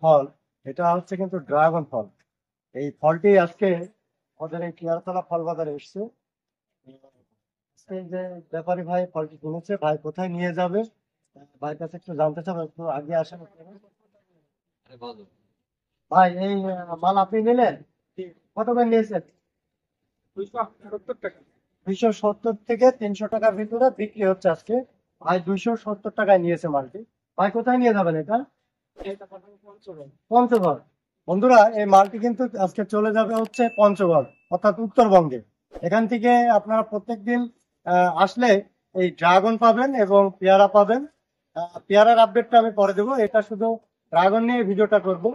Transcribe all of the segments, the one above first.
ফল, এটা হচ্ছে কিন্তু ড্রাগন ফল। এই ফলটি আজকে আমাদের এই পিয়ারতলা ফল বাজারে এসছে। এই যে ব্যাপারী ভাই ফলটি কিনেছে, ভাই কোথায় নিয়ে যাবে ভাইয়ের কাছে একটু জানতে চাবো, একটু আগে আসেন আপনারা। ভাই এই মাল আপনি নিলেন, কত করে নিয়েছেন? 270 থেকে 300 টাকার ভিতরে বিক্রি হচ্ছে আজকে। ভাই 270 টাকায় নিয়েছে মালটি। ভাই কোথায় নিয়ে যাবেন এটা? পঞ্চগড়। বন্ধুরা, এই মালটি কিন্তু আজকে চলে যাবে হচ্ছে পঞ্চগড়, অর্থাৎ উত্তরবঙ্গে। এখান থেকে আপনারা প্রত্যেকদিন আসলে এই ড্রাগন পাবেন এবং পেয়ারা পাবেন। পেয়ারার আপডেটটা আমি পরে দেবো, এটা শুধু ড্রাগন নিয়ে ভিডিওটা করবো।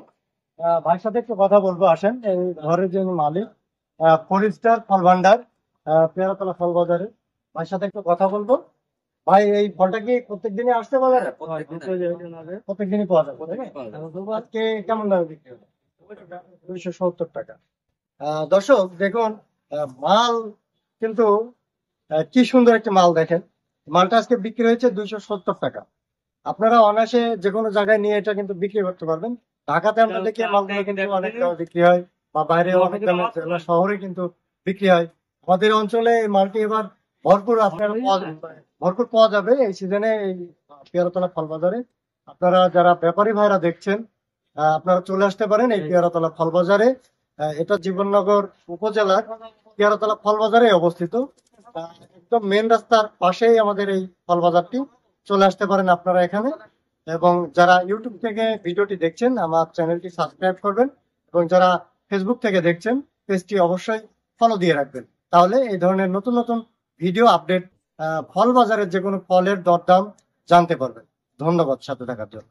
ভাইয়ের সাথে একটু কথা বলবো, আসেন। এই ঘরের যে মালিক, ফরিস্টার ফল ভান্ডার, পেয়ারাতলা ফল বাজারে, ভাইয়ের সাথে একটু কথা বলবো। ভাই এই ফলটা কি প্রত্যেকদিনই আসতে পারে? প্রত্যেকদিনই পাওয়া যাবে, তাই না? আজকে কেমন দামে বিক্রি হবে? 270 টাকা। দর্শক দেখুন, মাল কিন্তু কি সুন্দর একটা মাল দেখেন। মালটা আজকে বিক্রি হয়েছে 270 টাকা। আপনারা অনায়াসে যে কোনো জায়গায় নিয়ে এটা কিন্তু বিক্রি করতে পারবেন। ঢাকাতে আমরা দেখি মালগুলো কিন্তু অনেক দামে বিক্রি হয়, বা বাইরে অনেক দামে জেলা শহরে কিন্তু বিক্রি হয়। আমাদের অঞ্চলে এই মালটি এবার ভরপুর আপনারা ভরপুর পাওয়া যাবে এই সিজনে, এই পেয়ারাতলা ফল বাজারে। আপনারা যারা ব্যাপারী ভাইরা দেখছেন, আপনারা চলে আসতে পারেন এই পেয়ারাতলা ফল বাজারে। এটা জীবননগর উপজেলার পেয়ারাতলা ফল বাজারে অবস্থিত। একদম মেন রাস্তার পাশেই আমাদের এই ফল বাজারটি। চলে আসতে পারেন আপনারা এখানে। এবং যারা ইউটিউব থেকে ভিডিওটি দেখছেন, আমার চ্যানেলটি সাবস্ক্রাইব করবেন। এবং যারা ফেসবুক থেকে দেখছেন, পেজটি অবশ্যই ফলো দিয়ে রাখবেন। তাহলে এই ধরনের নতুন নতুন ভিডিও আপডেট, ফল বাজারের যে কোনো ফলের দরদাম জানতে পারবেন। ধন্যবাদ সাথে থাকার জন্য।